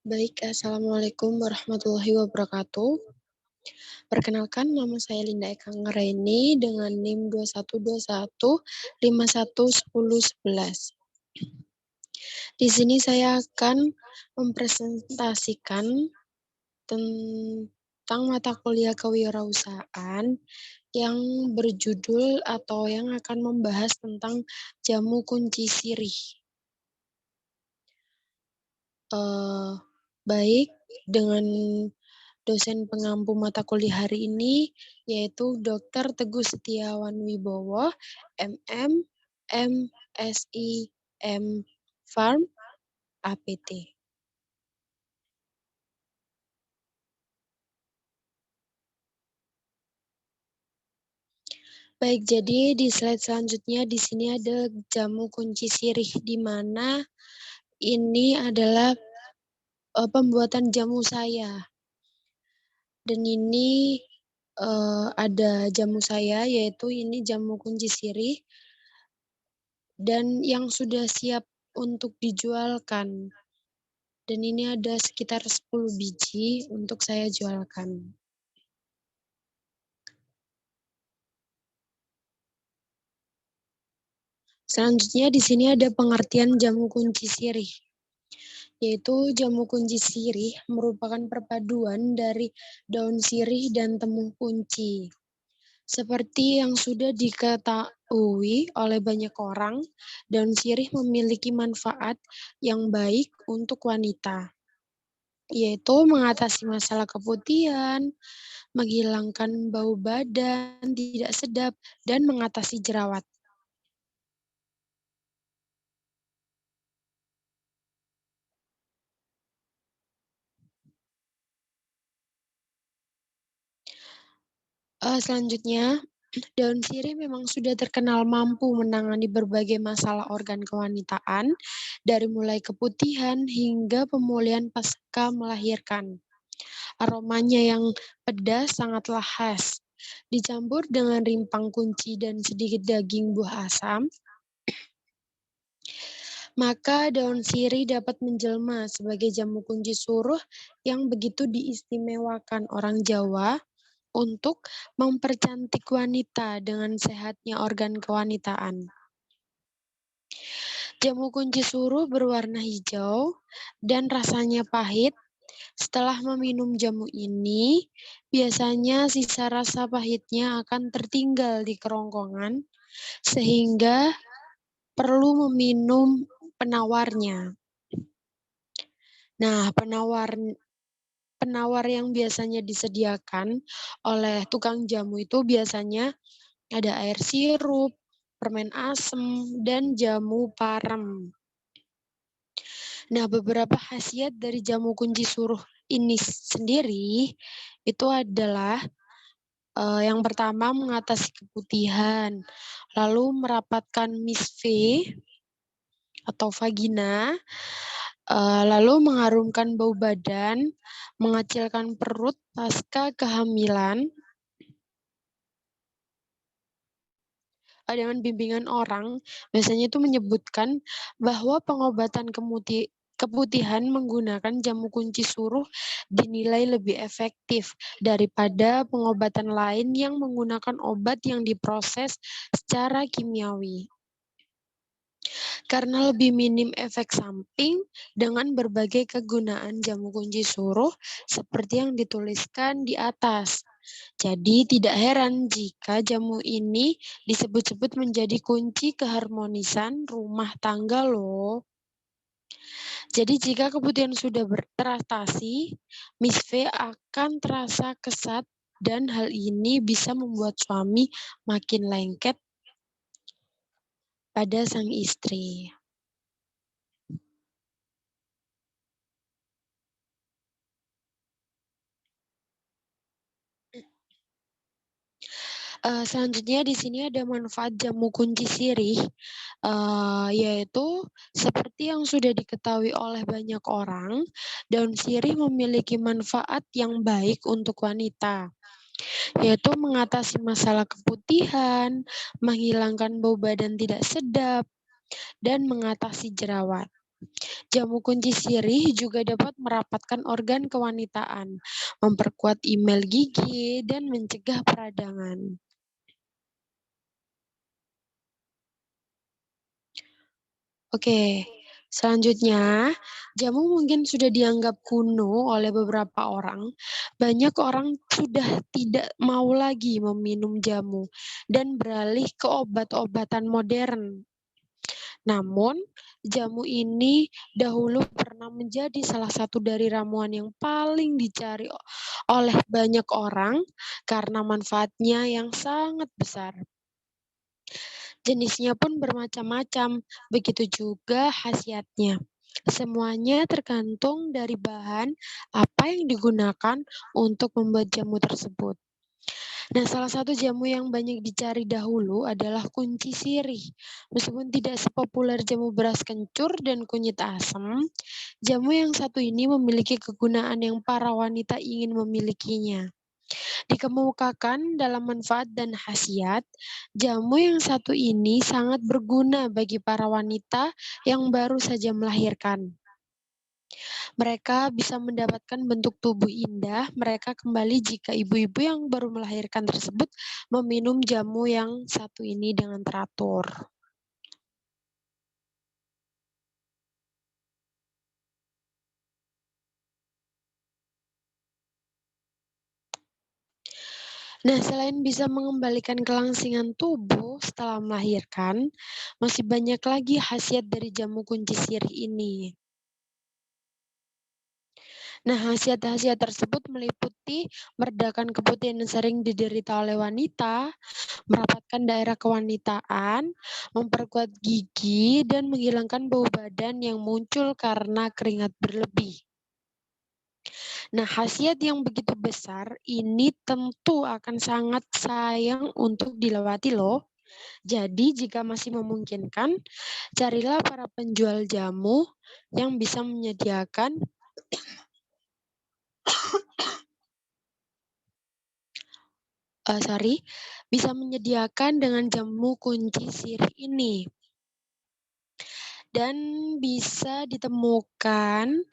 Baik, Assalamualaikum warahmatullahi wabarakatuh. Perkenalkan, nama saya Linda Eka Ngaraini dengan NIM 2121511011. Di sini saya akan mempresentasikan tentang mata kuliah kewirausahaan yang berjudul atau yang akan membahas tentang jamu kunci sirih. Baik, dengan dosen pengampu mata kuliah hari ini, yaitu Dr. Teguh Setiawan Wibowo, MM, MSI, M Farm, APT. Baik, jadi di slide selanjutnya di sini ada jamu kunci sirih, di mana ini adalah pembuatan jamu saya. Dan ini ada jamu saya, yaitu ini jamu kunci sirih, dan yang sudah siap untuk dijualkan. Dan ini ada sekitar 10 biji untuk saya jualkan. Selanjutnya di sini ada pengertian jamu kunci sirih, yaitu jamu kunci sirih merupakan perpaduan dari daun sirih dan temu kunci. Seperti yang sudah diketahui oleh banyak orang, daun sirih memiliki manfaat yang baik untuk wanita, yaitu mengatasi masalah keputihan, menghilangkan bau badan tidak sedap, dan mengatasi jerawat. Selanjutnya, daun sirih memang sudah terkenal mampu menangani berbagai masalah organ kewanitaan, dari mulai keputihan hingga pemulihan pasca melahirkan. Aromanya yang pedas sangatlah khas. Dicampur dengan rimpang kunci dan sedikit daging buah asam, maka daun sirih dapat menjelma sebagai jamu kunci suruh yang begitu diistimewakan orang Jawa untuk mempercantik wanita dengan sehatnya organ kewanitaan. Jamu kunci suruh berwarna hijau dan rasanya pahit. Setelah meminum jamu ini, biasanya sisa rasa pahitnya akan tertinggal di kerongkongan, sehingga perlu meminum penawarnya. Nah, penawar yang biasanya disediakan oleh tukang jamu itu biasanya ada air sirup, permen asem, dan jamu parem. Nah, beberapa khasiat dari jamu kunci suruh ini sendiri itu adalah yang pertama mengatasi keputihan, lalu merapatkan misve atau vagina, lalu mengharumkan bau badan, mengecilkan perut pasca kehamilan. Dengan bimbingan orang, biasanya itu menyebutkan bahwa pengobatan keputihan menggunakan jamu kunci suruh dinilai lebih efektif daripada pengobatan lain yang menggunakan obat yang diproses secara kimiawi. Karena lebih minim efek samping dengan berbagai kegunaan jamu kunci suruh seperti yang dituliskan di atas. Jadi tidak heran jika jamu ini disebut-sebut menjadi kunci keharmonisan rumah tangga loh. Jadi jika keputihan sudah teratasi, misve akan terasa kesat dan hal ini bisa membuat suami makin lengket pada sang istri. Selanjutnya di sini ada manfaat jamu kunci sirih, yaitu seperti yang sudah diketahui oleh banyak orang, daun sirih memiliki manfaat yang baik untuk wanita, yaitu mengatasi masalah keputihan, menghilangkan bau badan tidak sedap, dan mengatasi jerawat. Jamu kunci sirih juga dapat merapatkan organ kewanitaan, memperkuat email gigi, dan mencegah peradangan. Oke, selanjutnya, jamu mungkin sudah dianggap kuno oleh beberapa orang. Banyak orang sudah tidak mau lagi meminum jamu dan beralih ke obat-obatan modern. Namun, jamu ini dahulu pernah menjadi salah satu dari ramuan yang paling dicari oleh banyak orang karena manfaatnya yang sangat besar. Jenisnya pun bermacam-macam, begitu juga khasiatnya. Semuanya tergantung dari bahan apa yang digunakan untuk membuat jamu tersebut. Nah, salah satu jamu yang banyak dicari dahulu adalah kunci sirih. Meskipun tidak sepopuler jamu beras kencur dan kunyit asam, jamu yang satu ini memiliki kegunaan yang para wanita ingin memilikinya. Dikemukakan dalam manfaat dan khasiat, jamu yang satu ini sangat berguna bagi para wanita yang baru saja melahirkan. Mereka bisa mendapatkan bentuk tubuh indah mereka kembali jika ibu-ibu yang baru melahirkan tersebut meminum jamu yang satu ini dengan teratur. Nah, selain bisa mengembalikan kelangsingan tubuh setelah melahirkan, masih banyak lagi khasiat dari jamu kunci sirih ini. Nah, khasiat-khasiat tersebut meliputi meredakan keputihan yang sering diderita oleh wanita, merapatkan daerah kewanitaan, memperkuat gigi, dan menghilangkan bau badan yang muncul karena keringat berlebih. Nah, khasiat yang begitu besar ini tentu akan sangat sayang untuk dilewati loh. Jadi, jika masih memungkinkan, carilah para penjual jamu yang bisa menyediakan sorry, bisa menyediakan dengan jamu kunci sirih ini. Dan bisa ditemukan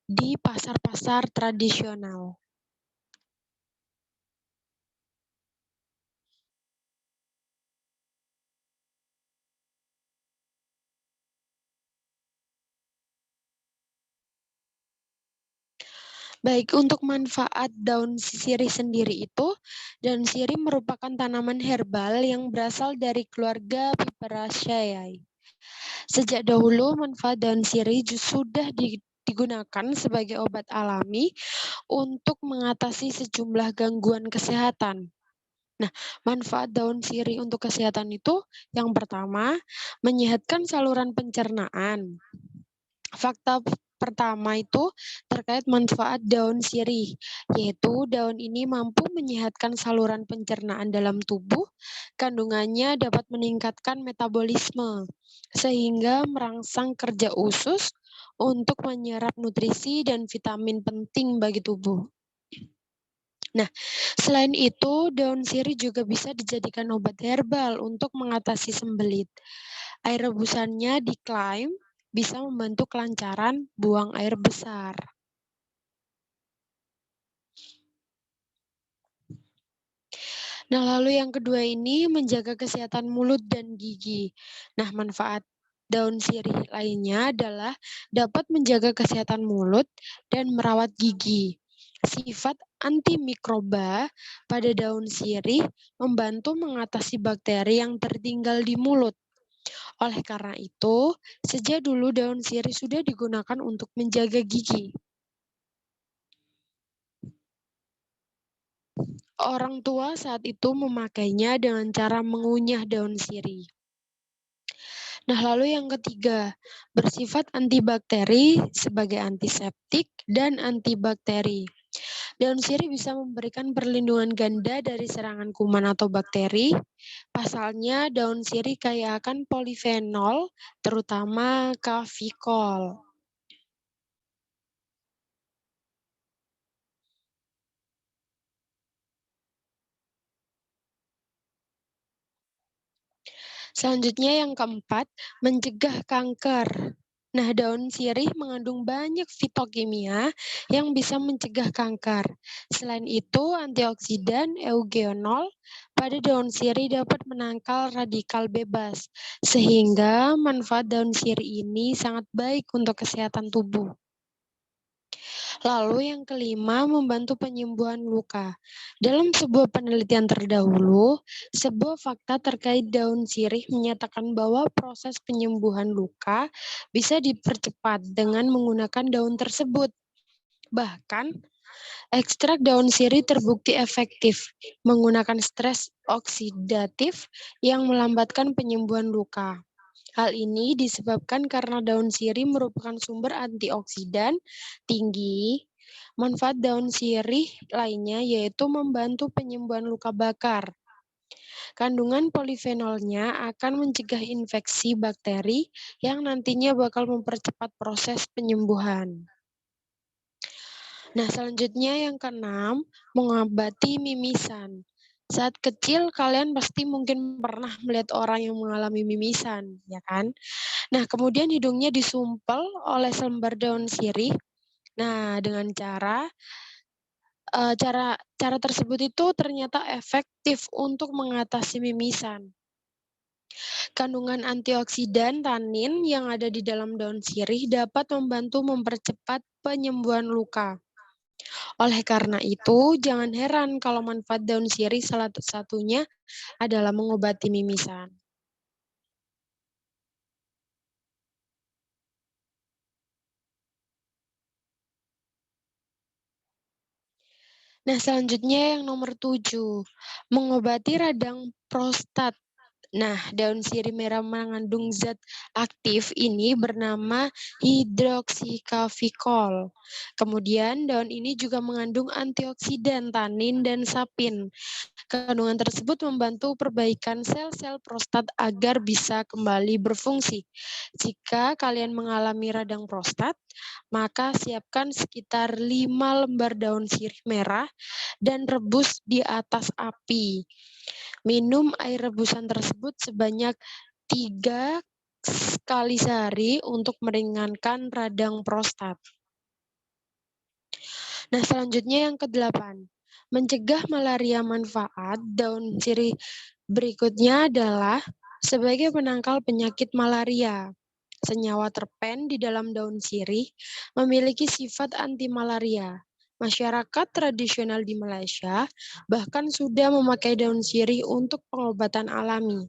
di pasar-pasar tradisional. Baik, untuk manfaat daun sirih sendiri itu, daun sirih merupakan tanaman herbal yang berasal dari keluarga Piperaceae. Sejak dahulu, manfaat daun sirih sudah digunakan sebagai obat alami untuk mengatasi sejumlah gangguan kesehatan. Nah, manfaat daun sirih untuk kesehatan itu yang pertama, menyehatkan saluran pencernaan. Fakta pertama itu terkait manfaat daun sirih, yaitu daun ini mampu menyehatkan saluran pencernaan dalam tubuh, kandungannya dapat meningkatkan metabolisme, sehingga merangsang kerja usus untuk menyerap nutrisi dan vitamin penting bagi tubuh. Nah, selain itu, daun sirih juga bisa dijadikan obat herbal untuk mengatasi sembelit. Air rebusannya diklaim bisa membantu kelancaran buang air besar. Nah, lalu yang kedua ini menjaga kesehatan mulut dan gigi. Nah, manfaat daun sirih lainnya adalah dapat menjaga kesehatan mulut dan merawat gigi. Sifat antimikroba pada daun sirih membantu mengatasi bakteri yang tertinggal di mulut. Oleh karena itu, sejak dulu daun sirih sudah digunakan untuk menjaga gigi. Orang tua saat itu memakainya dengan cara mengunyah daun sirih. Nah, lalu yang ketiga, bersifat antibakteri sebagai antiseptik dan antibakteri. Daun sirih bisa memberikan perlindungan ganda dari serangan kuman atau bakteri. Pasalnya, daun sirih kaya akan polifenol, terutama kafikol. Selanjutnya yang keempat, mencegah kanker. Nah, daun sirih mengandung banyak fitokimia yang bisa mencegah kanker. Selain itu, antioksidan eugenol pada daun sirih dapat menangkal radikal bebas, sehingga manfaat daun sirih ini sangat baik untuk kesehatan tubuh. Lalu yang kelima, membantu penyembuhan luka. Dalam sebuah penelitian terdahulu, sebuah fakta terkait daun sirih menyatakan bahwa proses penyembuhan luka bisa dipercepat dengan menggunakan daun tersebut. Bahkan, ekstrak daun sirih terbukti efektif menggunakan stres oksidatif yang melambatkan penyembuhan luka. Hal ini disebabkan karena daun sirih merupakan sumber antioksidan tinggi. Manfaat daun sirih lainnya yaitu membantu penyembuhan luka bakar. Kandungan polifenolnya akan mencegah infeksi bakteri yang nantinya bakal mempercepat proses penyembuhan. Nah, selanjutnya yang keenam, mengobati mimisan. Saat kecil kalian pasti mungkin pernah melihat orang yang mengalami mimisan, ya kan? Nah, kemudian hidungnya disumpel oleh selembar daun sirih. Nah, dengan cara tersebut itu ternyata efektif untuk mengatasi mimisan. Kandungan antioksidan tanin yang ada di dalam daun sirih dapat membantu mempercepat penyembuhan luka. Oleh karena itu, jangan heran kalau manfaat daun sirih salah satunya adalah mengobati mimisan. Nah, selanjutnya yang nomor 7, mengobati radang prostat. Nah, daun sirih merah mengandung zat aktif ini bernama hidroksikafikol. Kemudian, daun ini juga mengandung antioksidan, tanin, dan sapin. Kandungan tersebut membantu perbaikan sel-sel prostat agar bisa kembali berfungsi. Jika kalian mengalami radang prostat, maka siapkan sekitar 5 lembar daun sirih merah dan rebus di atas api. Minum air rebusan tersebut sebanyak 3 kali sehari untuk meringankan radang prostat. Nah, selanjutnya yang kedelapan, mencegah malaria. Manfaat daun sirih berikutnya adalah sebagai penangkal penyakit malaria. Senyawa terpen di dalam daun sirih memiliki sifat anti malaria. Masyarakat tradisional di Malaysia bahkan sudah memakai daun sirih untuk pengobatan alami.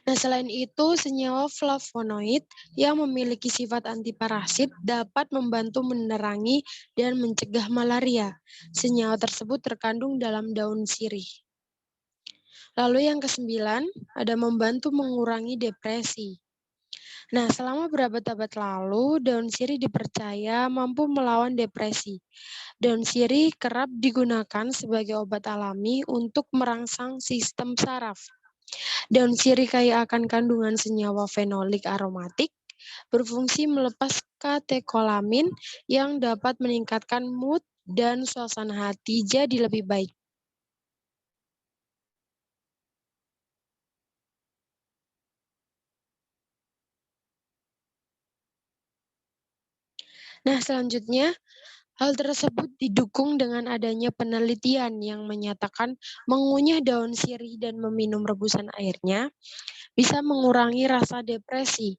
Nah, selain itu, senyawa flavonoid yang memiliki sifat antiparasit dapat membantu menerangi dan mencegah malaria. Senyawa tersebut terkandung dalam daun sirih. Lalu yang kesembilan, ada membantu mengurangi depresi. Nah, selama berabad-abad lalu, daun sirih dipercaya mampu melawan depresi. Daun sirih kerap digunakan sebagai obat alami untuk merangsang sistem saraf. Daun sirih kaya akan kandungan senyawa fenolik aromatik, berfungsi melepas katekolamin yang dapat meningkatkan mood dan suasana hati jadi lebih baik. Nah, selanjutnya, hal tersebut didukung dengan adanya penelitian yang menyatakan mengunyah daun sirih dan meminum rebusan airnya bisa mengurangi rasa depresi.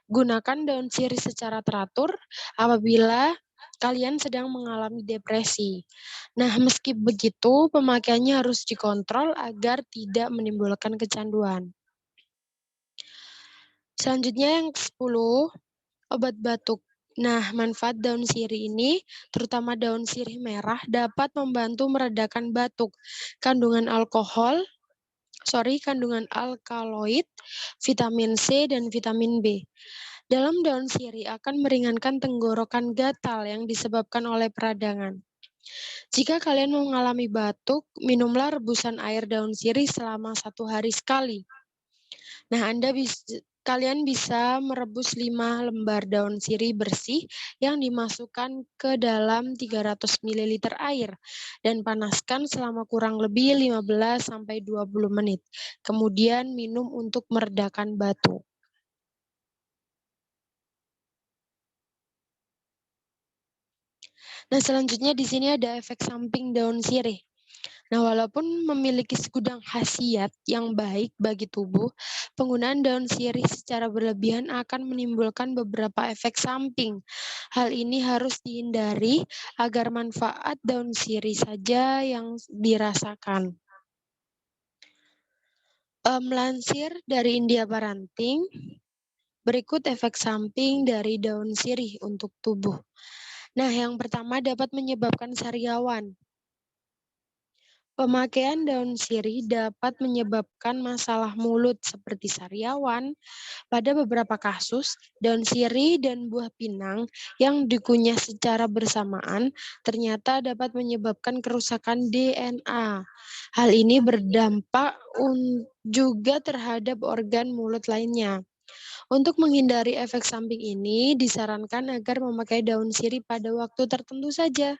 Gunakan daun sirih secara teratur apabila kalian sedang mengalami depresi. Nah, meski begitu, pemakaiannya harus dikontrol agar tidak menimbulkan kecanduan. Selanjutnya yang ke-10, obat batuk. Nah, manfaat daun sirih ini, terutama daun sirih merah, dapat membantu meredakan batuk. Kandungan kandungan alkaloid, vitamin C, dan vitamin B. Dalam daun sirih akan meringankan tenggorokan gatal yang disebabkan oleh peradangan. Jika kalian mengalami batuk, minumlah rebusan air daun sirih selama 1 hari sekali. Nah, kalian bisa merebus 5 lembar daun sirih bersih yang dimasukkan ke dalam 300 ml air dan panaskan selama kurang lebih 15 sampai 20 menit. Kemudian minum untuk meredakan batuk. Nah, selanjutnya di sini ada efek samping daun sirih. Nah, walaupun memiliki segudang khasiat yang baik bagi tubuh, penggunaan daun sirih secara berlebihan akan menimbulkan beberapa efek samping. Hal ini harus dihindari agar manfaat daun sirih saja yang dirasakan. Melansir dari India Parenting, berikut efek samping dari daun sirih untuk tubuh. Nah, yang pertama dapat menyebabkan sariawan. Pemakaian daun sirih dapat menyebabkan masalah mulut seperti sariawan. Pada beberapa kasus, daun sirih dan buah pinang yang dikunyah secara bersamaan ternyata dapat menyebabkan kerusakan DNA. Hal ini berdampak juga terhadap organ mulut lainnya. Untuk menghindari efek samping ini, disarankan agar memakai daun sirih pada waktu tertentu saja.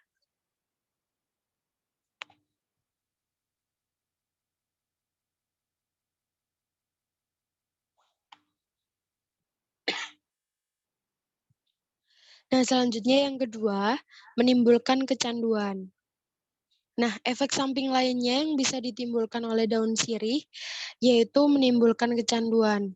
Nah, selanjutnya yang kedua, menimbulkan kecanduan. Nah, efek samping lainnya yang bisa ditimbulkan oleh daun sirih yaitu menimbulkan kecanduan,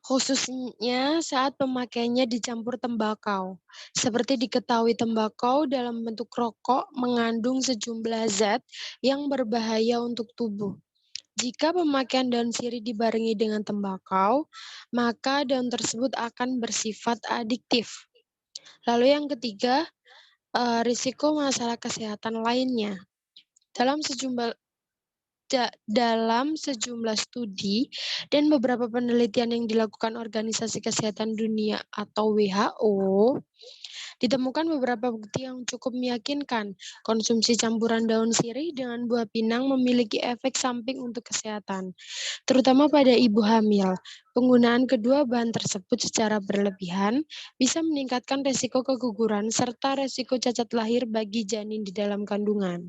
khususnya saat pemakaiannya dicampur tembakau. Seperti diketahui tembakau dalam bentuk rokok mengandung sejumlah zat yang berbahaya untuk tubuh. Jika pemakaian daun sirih dibarengi dengan tembakau, maka daun tersebut akan bersifat adiktif. Lalu yang ketiga, risiko masalah kesehatan lainnya. Dalam sejumlah dalam sejumlah studi dan beberapa penelitian yang dilakukan Organisasi Kesehatan Dunia atau WHO, ditemukan beberapa bukti yang cukup meyakinkan konsumsi campuran daun sirih dengan buah pinang memiliki efek samping untuk kesehatan, terutama pada ibu hamil. Penggunaan kedua bahan tersebut secara berlebihan bisa meningkatkan resiko keguguran serta resiko cacat lahir bagi janin di dalam kandungan.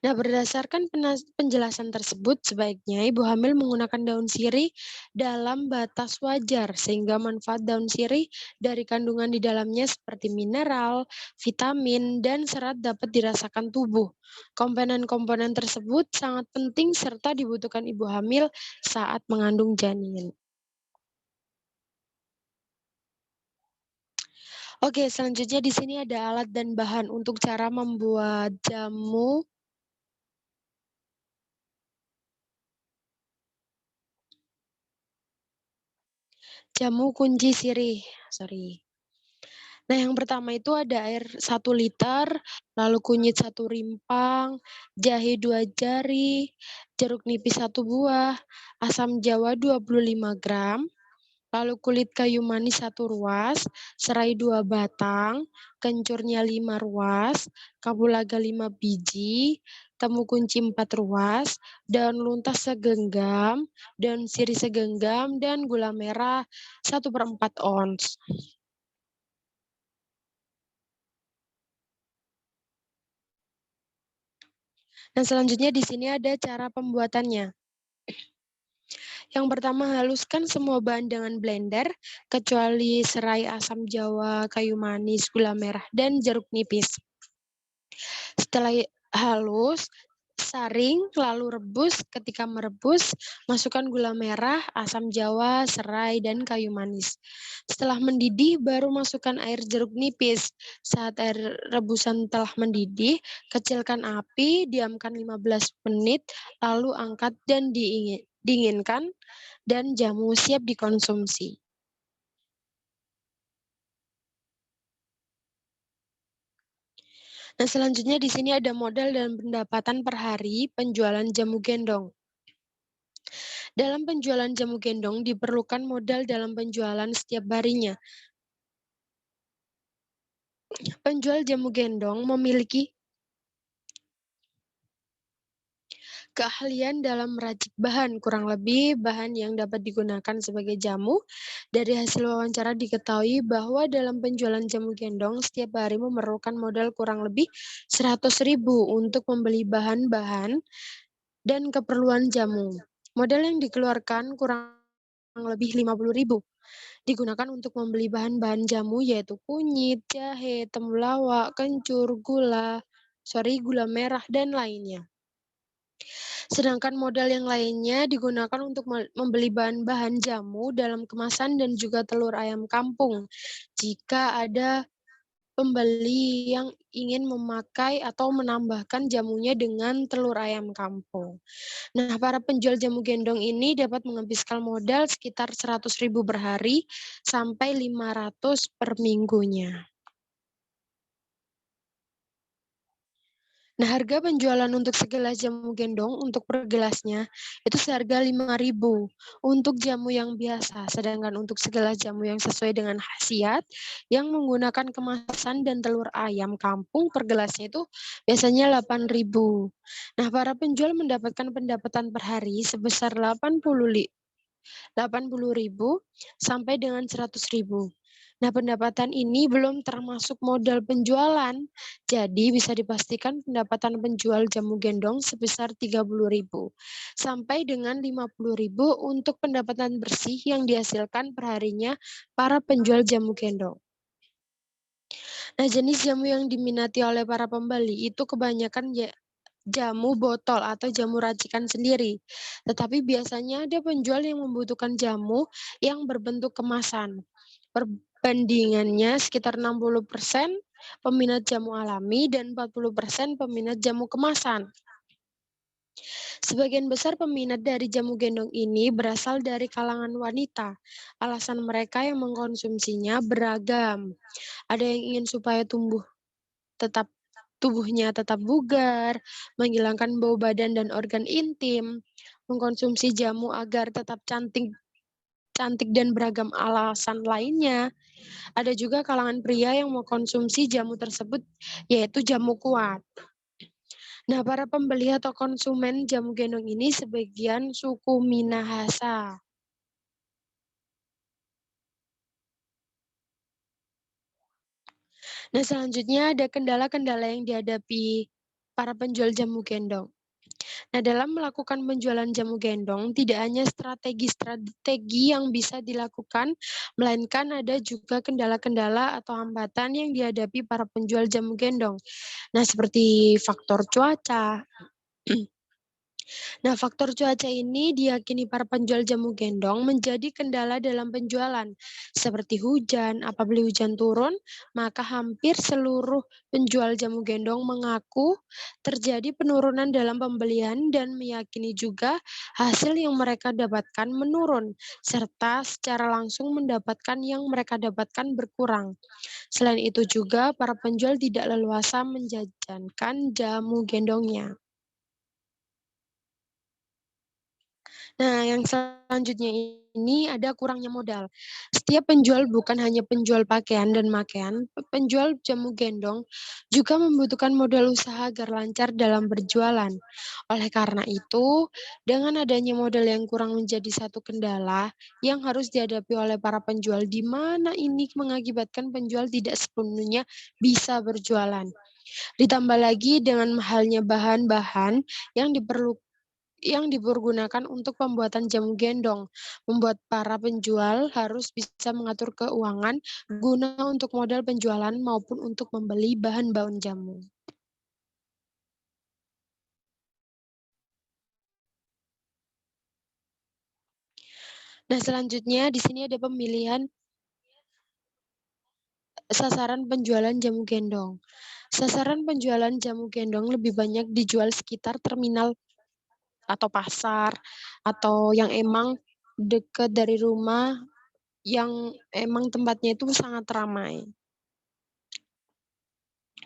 Nah, berdasarkan penjelasan tersebut, sebaiknya ibu hamil menggunakan daun sirih dalam batas wajar, sehingga manfaat daun sirih dari kandungan di dalamnya seperti mineral, vitamin, dan serat dapat dirasakan tubuh. Komponen-komponen tersebut sangat penting serta dibutuhkan ibu hamil saat mengandung janin. Oke, selanjutnya di sini ada alat dan bahan untuk cara membuat jamu kunci sirih. Sorry. Nah, yang pertama itu ada air 1 liter, lalu kunyit 1 rimpang, jahe 2 jari, jeruk nipis 1 buah, asam jawa 25 gram, lalu kulit kayu manis 1 ruas, serai 2 batang, kencurnya 5 ruas, kapulaga 5 biji, temu kunci 4 ruas, daun luntas segenggam, daun sirih segenggam, dan gula merah 1/4 ons. Nah, selanjutnya di sini ada cara pembuatannya. Yang pertama, haluskan semua bahan dengan blender, kecuali serai asam jawa, kayu manis, gula merah, dan jeruk nipis. Setelah halus, saring, lalu rebus. Ketika merebus, masukkan gula merah, asam jawa, serai, dan kayu manis. Setelah mendidih, baru masukkan air jeruk nipis. Saat air rebusan telah mendidih, kecilkan api, diamkan 15 menit, lalu angkat dan dinginkan, dan jamu siap dikonsumsi. Nah, selanjutnya di sini ada modal dan pendapatan per hari penjualan jamu gendong. Dalam penjualan jamu gendong diperlukan modal dalam penjualan setiap harinya. Penjual jamu gendong memiliki keahlian dalam meracik bahan, kurang lebih bahan yang dapat digunakan sebagai jamu. Dari hasil wawancara diketahui bahwa dalam penjualan jamu gendong setiap hari memerlukan modal kurang lebih 100.000 untuk membeli bahan-bahan dan keperluan jamu. Modal yang dikeluarkan kurang lebih 50.000. Digunakan untuk membeli bahan-bahan jamu yaitu kunyit, jahe, temulawak, kencur, gula merah, dan lainnya. Sedangkan modal yang lainnya digunakan untuk membeli bahan-bahan jamu dalam kemasan dan juga telur ayam kampung. Jika ada pembeli yang ingin memakai atau menambahkan jamunya dengan telur ayam kampung. Nah, para penjual jamu gendong ini dapat menghabiskan modal sekitar 100.000 per hari sampai 500 per minggunya. Nah, harga penjualan untuk segelas jamu gendong untuk per gelasnya itu seharga 5.000 untuk jamu yang biasa, sedangkan untuk segelas jamu yang sesuai dengan khasiat yang menggunakan kemasan dan telur ayam kampung per gelasnya itu biasanya 8.000. Nah, para penjual mendapatkan pendapatan per hari sebesar 80.000 sampai dengan 100.000. Nah, pendapatan ini belum termasuk modal penjualan. Jadi bisa dipastikan pendapatan penjual jamu gendong sebesar 30.000 sampai dengan 50.000 untuk pendapatan bersih yang dihasilkan perharinya para penjual jamu gendong. Nah, jenis jamu yang diminati oleh para pembeli itu kebanyakan jamu botol atau jamu racikan sendiri. Tetapi biasanya ada penjual yang membutuhkan jamu yang berbentuk kemasan. Perbandingannya sekitar 60% peminat jamu alami dan 40% peminat jamu kemasan. Sebagian besar peminat dari jamu gendong ini berasal dari kalangan wanita. Alasan mereka yang mengkonsumsinya beragam. Ada yang ingin supaya tetap tubuhnya tetap bugar, menghilangkan bau badan dan organ intim, mengkonsumsi jamu agar tetap cantik cantik dan beragam alasan lainnya. Ada juga kalangan pria yang mengkonsumsi jamu tersebut, yaitu jamu kuat. Nah, para pembeli atau konsumen jamu gendong ini sebagian suku Minahasa. Nah, selanjutnya ada kendala-kendala yang dihadapi para penjual jamu gendong. Nah, dalam melakukan penjualan jamu gendong, tidak hanya strategi-strategi yang bisa dilakukan, melainkan ada juga kendala-kendala atau hambatan yang dihadapi para penjual jamu gendong. Nah, seperti faktor cuaca. Nah, faktor cuaca ini diyakini para penjual jamu gendong menjadi kendala dalam penjualan. Seperti hujan, apabila hujan turun, maka hampir seluruh penjual jamu gendong mengaku terjadi penurunan dalam pembelian dan meyakini juga hasil yang mereka dapatkan menurun, serta secara langsung mendapatkan yang mereka dapatkan berkurang. Selain itu juga, para penjual tidak leluasa menjajankan jamu gendongnya. Nah, yang selanjutnya ini ada kurangnya modal. Setiap penjual bukan hanya penjual pakaian dan pakaian, penjual jamu gendong juga membutuhkan modal usaha agar lancar dalam berjualan. Oleh karena itu, dengan adanya modal yang kurang menjadi satu kendala yang harus dihadapi oleh para penjual, di mana ini mengakibatkan penjual tidak sepenuhnya bisa berjualan. Ditambah lagi dengan mahalnya bahan-bahan yang dipergunakan untuk pembuatan jamu gendong, membuat para penjual harus bisa mengatur keuangan guna untuk modal penjualan maupun untuk membeli bahan-bahan jamu. Nah, selanjutnya di sini ada pemilihan sasaran penjualan jamu gendong. Sasaran penjualan jamu gendong lebih banyak dijual sekitar terminal atau pasar, atau yang emang dekat dari rumah, yang emang tempatnya itu sangat ramai.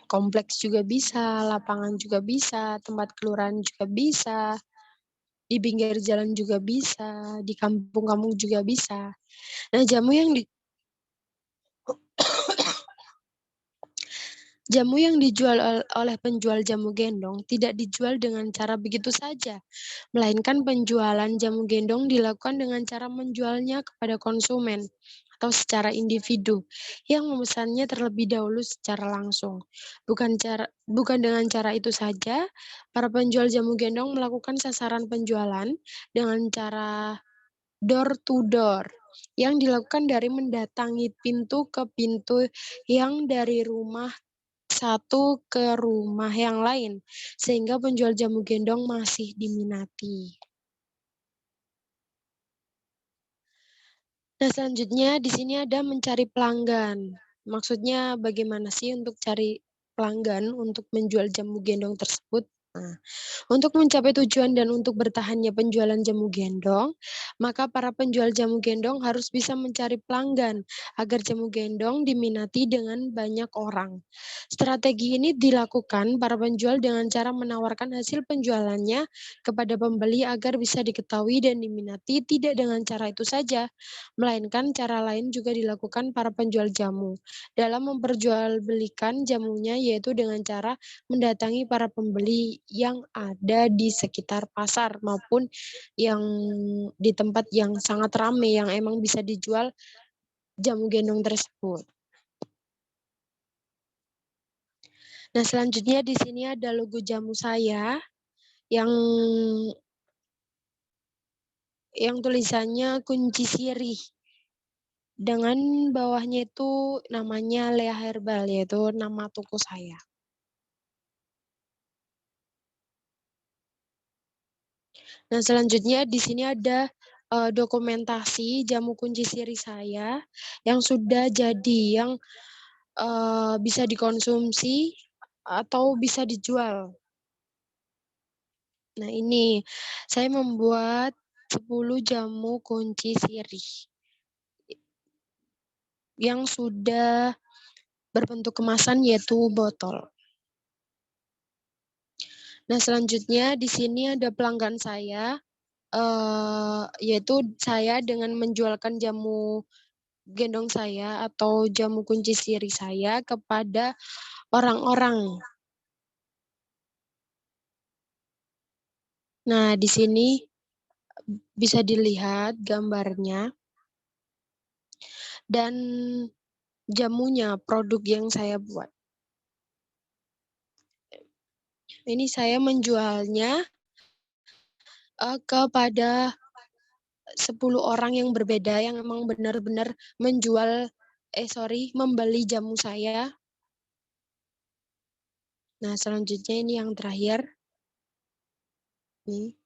Kompleks juga bisa, lapangan juga bisa, tempat kelurahan juga bisa, di pinggir jalan juga bisa, di kampung-kampung juga bisa. Nah, jamu yang dijual oleh penjual jamu gendong tidak dijual dengan cara begitu saja, melainkan penjualan jamu gendong dilakukan dengan cara menjualnya kepada konsumen atau secara individu yang memesannya terlebih dahulu secara langsung. Bukan dengan cara itu saja, para penjual jamu gendong melakukan sasaran penjualan dengan cara door to door. yang dilakukan dari mendatangi pintu ke pintu yang dari rumah satu ke rumah yang lain, sehingga penjual jamu gendong masih diminati. Nah, selanjutnya di sini ada mencari pelanggan. Maksudnya bagaimana sih untuk cari pelanggan untuk menjual jamu gendong tersebut? Nah, untuk mencapai tujuan dan untuk bertahannya penjualan jamu gendong, maka para penjual jamu gendong harus bisa mencari pelanggan agar jamu gendong diminati dengan banyak orang. Strategi ini dilakukan para penjual dengan cara menawarkan hasil penjualannya kepada pembeli agar bisa diketahui dan diminati tidak dengan cara itu saja, melainkan cara lain juga dilakukan para penjual jamu dalam memperjualbelikan jamunya, yaitu dengan cara mendatangi para pembeli yang ada di sekitar pasar maupun yang di tempat yang sangat ramai yang emang bisa dijual jamu gendong tersebut. Nah, selanjutnya di sini ada logo jamu saya yang tulisannya kunci sirih. Dengan bawahnya itu namanya Lea Herbal, yaitu nama toko saya. Nah, selanjutnya di sini ada dokumentasi jamu kunci sirih saya yang sudah jadi, yang bisa dikonsumsi atau bisa dijual. Nah, ini saya membuat 10 jamu kunci sirih yang sudah berbentuk kemasan, yaitu botol. Nah, selanjutnya di sini ada pelanggan saya, yaitu saya dengan menjualkan jamu gendong saya atau jamu kunci sirih saya kepada orang-orang. Nah, di sini bisa dilihat gambarnya dan jamunya, produk yang saya buat. Ini saya menjualnya kepada 10 orang yang berbeda yang memang benar-benar membeli jamu saya. Nah, selanjutnya ini yang terakhir. Nih.